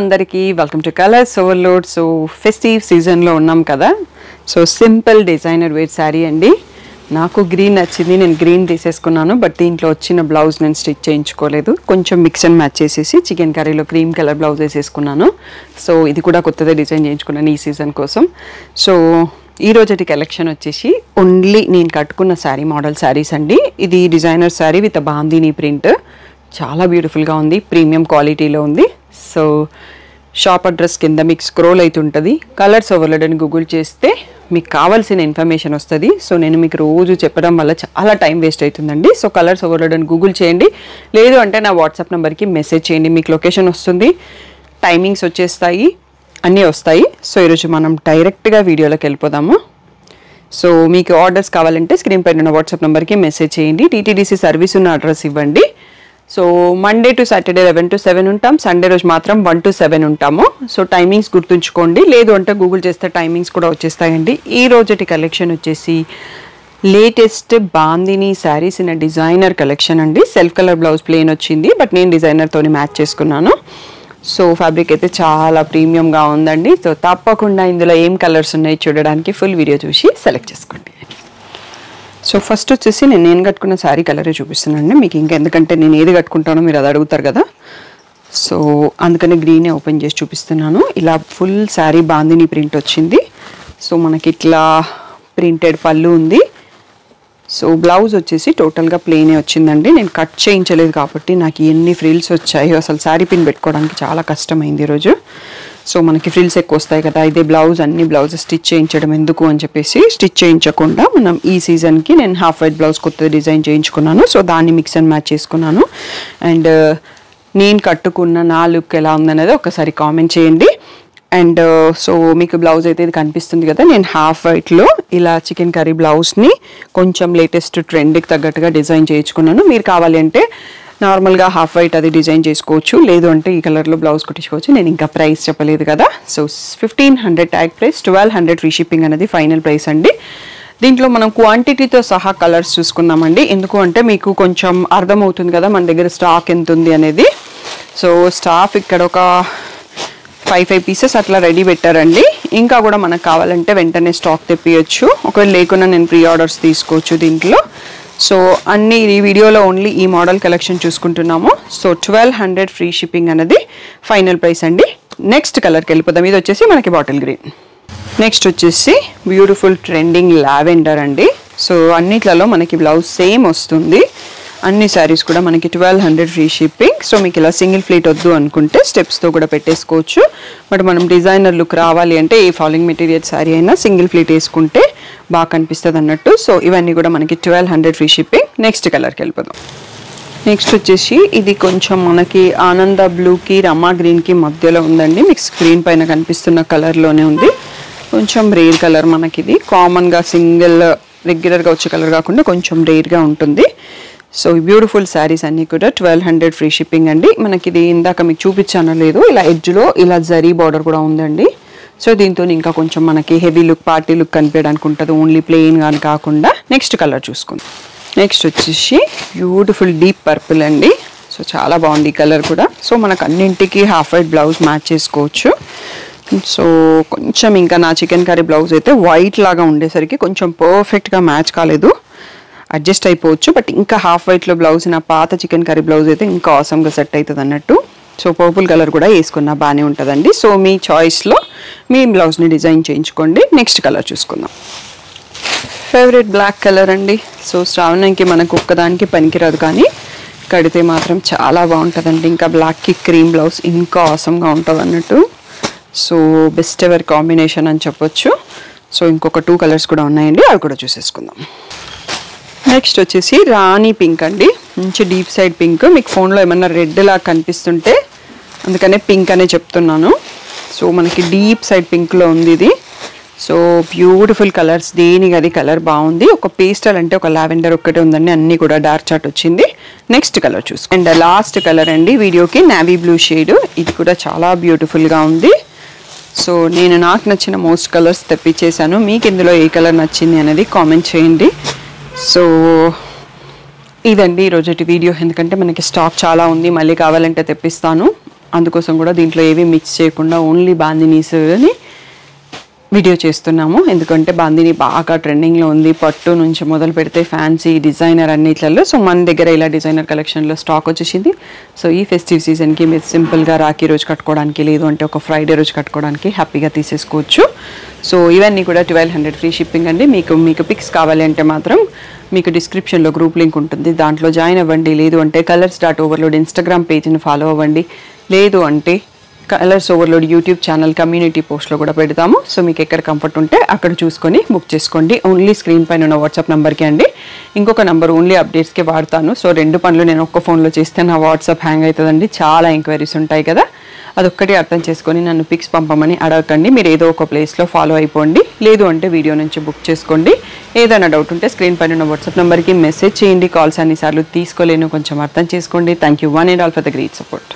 అందరికీ welcome to Colors Overload. So festive సీజన్లో ఉన్నాం కదా. So simple designer wear sari అండి. నాకు గ్రీన్ నచ్చింది, నేను గ్రీన్ తీసేసుకున్నాను. బట్ దీంట్లో వచ్చిన బ్లౌజ్ నేను స్టిచ్ చేయించుకోలేదు, కొంచెం మిక్స్ అండ్ మ్యాచ్ చేసేసి చికెన్ కర్రీలో క్రీమ్ కలర్ బ్లౌజ్ వేసేసుకున్నాను. సో ఇది కూడా కొత్తదే డిజైన్ చేయించుకున్నాను ఈ సీజన్ కోసం. సో ఈ రోజటి కలెక్షన్ వచ్చేసి ఓన్లీ నేను కట్టుకున్న శారీ మోడల్ శారీస్ అండి. ఇది designer sari with bandhani print, చాలా బ్యూటిఫుల్గా ఉంది, ప్రీమియం క్వాలిటీలో ఉంది. సో షాప్ అడ్రస్ కింద మీకు స్క్రోల్ అవుతుంటుంది. కలర్స్ ఓవర్లోడ్ అని గూగుల్ చేస్తే మీకు కావాల్సిన ఇన్ఫర్మేషన్ వస్తుంది. సో నేను మీకు రోజు చెప్పడం వల్ల చాలా టైం వేస్ట్ అవుతుందండి. సో కలర్స్ ఓవర్లోడ్ అని గూగుల్ చేయండి, లేదు అంటే నా వాట్సాప్ నెంబర్కి మెసేజ్ చేయండి, మీకు లొకేషన్ వస్తుంది, టైమింగ్స్ వచ్చేస్తాయి, అన్నీ వస్తాయి. సో ఈరోజు మనం డైరెక్ట్గా వీడియోలోకి వెళ్ళిపోదాము. సో మీకు ఆర్డర్స్ కావాలంటే స్క్రీన్ పైన ఉన్న వాట్సాప్ నెంబర్కి మెసేజ్ చేయండి, టీటీడీసీ సర్వీస్ ఉన్న అడ్రస్ ఇవ్వండి. So Monday to Saturday 11 to 7 ఉంటాం, సండే రోజు మాత్రం 1 to 7 ఉంటాము. సో టైమింగ్స్ గుర్తుంచుకోండి, లేదు అంటే గూగుల్ చేస్తే టైమింగ్స్ కూడా వచ్చేస్తాయండి. ఈ రోజటి కలెక్షన్ వచ్చేసి latest bandhani saris in designer collection అండి. సెల్ఫ్ కలర్ బ్లౌజ్ ప్లెయిన్ వచ్చింది, బట్ నేను డిజైనర్తోని మ్యాచ్ చేసుకున్నాను. సో ఫ్యాబ్రిక్ అయితే చాలా ప్రీమియంగా ఉందండి. సో తప్పకుండా ఇందులో ఏం కలర్స్ ఉన్నాయి చూడడానికి ఫుల్ వీడియో చూసి సెలెక్ట్ చేసుకోండి. సో ఫస్ట్ వచ్చేసి నేను కట్టుకున్న శారీ కలరే చూపిస్తున్నానండి మీకు, ఎందుకంటే నేను ఏది కట్టుకుంటానో మీరు అది అడుగుతారు కదా. సో అందుకని గ్రీనే ఓపెన్ చేసి చూపిస్తున్నాను. ఇలా ఫుల్ శారీ బాందిని ప్రింట్ వచ్చింది. సో మనకి ఇట్లా ప్రింటెడ్ పళ్ళు ఉంది. సో బ్లౌజ్ వచ్చేసి టోటల్గా ప్లెయినే వచ్చిందండి. నేను కట్ చేయించలేదు కాబట్టి నాకు ఎన్ని ఫ్రిల్స్ వచ్చాయో, అసలు శారీ పిన్ పెట్టుకోవడానికి చాలా కష్టమైంది ఈరోజు. సో మనకి ఫ్రిల్స్ ఎక్కువ వస్తాయి కదా, ఇదే బ్లౌజ్ అన్ని బ్లౌజ్ స్టిచ్ చేయించడం ఎందుకు అని చెప్పేసి స్టిచ్ చేయించకుండా మనం ఈ సీజన్కి నేను హాఫ్ వైట్ బ్లౌజ్ కొత్త డిజైన్ చేయించుకున్నాను. సో దాన్ని మిక్స్ అండ్ మ్యాచ్ చేసుకున్నాను. అండ్ నేను కట్టుకున్న నా లుక్ ఎలా ఉందనేది ఒకసారి కామెంట్ చేయండి. అండ్ సో మీకు బ్లౌజ్ అయితే ఇది కనిపిస్తుంది కదా, నేను హాఫ్ వైట్లో ఇలా చికెన్ కర్రీ బ్లౌజ్ని కొంచెం లేటెస్ట్ ట్రెండ్కి తగ్గట్టుగా డిజైన్ చేయించుకున్నాను. మీరు కావాలి అంటే నార్మల్గా హాఫ్ వైట్ అది డిజైన్ చేసుకోవచ్చు, లేదు అంటే ఈ కలర్లో బ్లౌజ్ కుట్టించుకోవచ్చు. నేను ఇంకా ప్రైస్ చెప్పలేదు కదా. So 1500 tag price, 1200 free shipping అనేది ఫైనల్ ప్రైస్ అండి. దీంట్లో మనం క్వాంటిటీతో సహా కలర్స్ చూసుకుందామండి, ఎందుకు అంటే మీకు కొంచెం అర్థమవుతుంది కదా మన దగ్గర స్టాక్ ఎంత ఉంది అనేది. సో స్టాఫ్ ఇక్కడ ఒక 5 pieces అట్లా రెడీ పెట్టారండి. ఇంకా కూడా మనకు కావాలంటే వెంటనే స్టాక్ తెప్పియచ్చు, ఒకవేళ లేకుండా నేను ప్రీ ఆర్డర్స్ తీసుకోవచ్చు దీంట్లో. సో అన్ని ఈ వీడియోలో ఓన్లీ ఈ మోడల్ కలెక్షన్ చూసుకుంటున్నాము. సో 1200 ఫ్రీ షిప్పింగ్ అనేది ఫైనల్ ప్రైస్ అండి. నెక్స్ట్ కలర్కి వెళ్ళిపోదాం. ఇది వచ్చేసి మనకి బాటిల్ గ్రీన్. నెక్స్ట్ వచ్చేసి బ్యూటిఫుల్ ట్రెండింగ్ లావెండర్ అండి. సో అన్నిట్లలో మనకి బ్లౌజ్ సేమ్ వస్తుంది, అన్ని శారీస్ కూడా మనకి 1200 ఫ్రీ షిప్పింగ్. సో మీకు ఇలా సింగిల్ ఫ్లీట్ వద్దు అనుకుంటే స్టెప్స్తో కూడా పెట్టేసుకోవచ్చు. బట్ మనం డిజైనర్ లుక్ రావాలి అంటే ఈ ఫాలోయింగ్ మెటీరియల్ శారీ అయినా సింగిల్ ఫ్లీట్ వేసుకుంటే బాగా కనిపిస్తుంది అన్నట్టు. సో ఇవన్నీ కూడా మనకి 1200 ఫ్రీ షిప్పింగ్. నెక్స్ట్ కలర్కి వెళ్ళిపోదాం. నెక్స్ట్ వచ్చేసి ఇది కొంచెం మనకి ఆనంద బ్లూకి రమా గ్రీన్కి మధ్యలో ఉందండి. మీకు స్క్రీన్ పైన కనిపిస్తున్న కలర్లోనే ఉంది. కొంచెం రేర్ కలర్, మనకి ఇది కామన్గా సింగిల్ రెగ్యులర్గా వచ్చే కలర్ కాకుండా కొంచెం రేర్గా ఉంటుంది. సో బ్యూటిఫుల్ శారీస్ అన్నీ కూడా 1200 ఫ్రీ షిప్పింగ్ అండి. మనకి ఇది ఇందాక మీకు చూపించానో లేదు, ఇలా ఎడ్జ్లో ఇలా జరీ బార్డర్ కూడా ఉందండి. సో దీంతో ఇంకా కొంచెం మనకి హెవీ లుక్, పార్టీ లుక్ కనిపించడానికి ఉంటుంది, ఓన్లీ ప్లెయిన్ కానీ కాకుండా. నెక్స్ట్ కలర్ చూసుకుందాం. నెక్స్ట్ వచ్చేసి బ్యూటిఫుల్ డీప్ పర్పుల్ అండి. సో చాలా బాగుంది ఈ కలర్ కూడా. సో మనకు అన్నింటికి హాఫ్ వైట్ బ్లౌజ్ మ్యాచ్ చేసుకోవచ్చు. సో కొంచెం ఇంకా నా చికెన్ కర్రీ బ్లౌజ్ అయితే వైట్ లాగా ఉండేసరికి కొంచెం పర్ఫెక్ట్గా మ్యాచ్ కాలేదు, అడ్జస్ట్ అయిపోవచ్చు. బట్ ఇంకా హాఫ్ వైట్లో బ్లౌజ్, నా పాత చికెన్ కర్రీ బ్లౌజ్ అయితే ఇంకా ఆసమ్గా సెట్ అవుతుంది అన్నట్టు. సో పర్పుల్ కలర్ కూడా వేసుకున్నా బాగానే ఉంటుందండి. సో మీ చాయిస్లో మీ బ్లౌజ్ని డిజైన్ చేయించుకోండి. నెక్స్ట్ కలర్ చూసుకుందాం. ఫేవరెట్ బ్లాక్ కలర్ అండి. సో శ్రావణంకి మనకు ఒక్కదానికి పనికిరాదు, కానీ కడితే మాత్రం చాలా బాగుంటుందండి. ఇంకా బ్లాక్కి క్రీమ్ బ్లౌజ్ ఇంకా ఆసమ్గా ఉంటుంది అన్నట్టు. సో బెస్ట్ ఎవర్ కాంబినేషన్ అని చెప్పొచ్చు. సో ఇంకొక 2 కలర్స్ కూడా ఉన్నాయండి, అవి కూడా చూసేసుకుందాం. నెక్స్ట్ వచ్చేసి రాణి పింక్ అండి, మంచి డీప్ సైడ్ పింక్. మీకు ఫోన్లో ఏమన్నా రెడ్ లాగా కనిపిస్తుంటే అందుకనే పింక్ అనే చెప్తున్నాను. సో మనకి డీప్ సైడ్ పింక్లో ఉంది ఇది. సో బ్యూటిఫుల్ కలర్స్, దేనికి అది కలర్ బాగుంది. ఒక పేస్టల్ అంటే ఒక లావెండర్ ఒక్కటే ఉందండి, అన్నీ కూడా డార్క్ చాట్ వచ్చింది. నెక్స్ట్ కలర్ చూసుకో. అండ్ లాస్ట్ కలర్ అండి వీడియోకి నావీ బ్లూ షేడ్. ఇది కూడా చాలా బ్యూటిఫుల్గా ఉంది. సో నేను నాకు నచ్చిన మోస్ట్ కలర్స్ తెప్పించేసాను. మీకు ఇందులో ఏ కలర్ నచ్చింది అనేది కామెంట్ చేయండి. సో ఇదండి ఈరోజు వీడియో, ఎందుకంటే మనకి స్టాక్ చాలా ఉంది, మళ్ళీ కావాలంటే తెప్పిస్తాను. అందుకోసం కూడా దీంట్లో ఏవి మిక్స్ చేయకుండా ఓన్లీ బాందినీస్ని వీడియో చేస్తున్నాము. ఎందుకంటే బాందిని బాగా ట్రెండింగ్లో ఉంది, పట్టు నుంచి మొదలు పెడితే ఫ్యాన్సీ డిజైనర్ అన్నిట్లలో. సో మన దగ్గర ఇలా డిజైనర్ కలెక్షన్లో స్టాక్ వచ్చేసింది. సో ఈ ఫెస్టివ్ సీజన్కి మీరు సింపుల్గా రాఖీ రోజు కట్టుకోవడానికి, లేదు అంటే ఒక ఫ్రైడే రోజు కట్టుకోవడానికి హ్యాపీగా తీసేసుకోవచ్చు. సో ఇవన్నీ కూడా 1200 ఫ్రీ షిప్పింగ్ అండి. మీకు పిక్స్ కావాలి అంటే మాత్రం మీకు డిస్క్రిప్షన్లో గ్రూప్ లింక్ ఉంటుంది, దాంట్లో జాయిన్ అవ్వండి. లేదు అంటే colours.overload ఇన్స్టాగ్రామ్ పేజ్ని ఫాలో అవ్వండి. లేదు అంటే colours overload YouTube channel community పోస్ట్లో కూడా పెడతాము. సో మీకు ఎక్కడ కంఫర్ట్ ఉంటే అక్కడ చూసుకొని బుక్ చేసుకోండి. ఓన్లీ స్క్రీన్ పైన ఉన్న వాట్సాప్ నెంబర్కి అండి. ఇంకొక నెంబర్ ఓన్లీ అప్డేట్స్కే వాడతాను. సో 2 పనులు నేను ఒక్క ఫోన్లో చేస్తే నా వాట్సాప్ హ్యాంగ్ అవుతుందండి. చాలా ఎంక్వైరీస్ ఉంటాయి కదా, అదొక్కటి అర్థం చేసుకొని నన్ను పిక్స్ పంపమని అడగకండి. మీరు ఏదో ఒక ప్లేస్లో ఫాలో అయిపోండి. లేదు అంటే వీడియో నుంచి బుక్ చేసుకోండి. ఏదైనా డౌట్ ఉంటే స్క్రీన్ పైన ఉన్న వాట్సాప్ నెంబర్కి మెసేజ్ చేయండి. కాల్స్ అన్నిసార్లు తీసుకోలేను, కొంచెం అర్థం చేసుకోండి. Thank you one and all for the great support.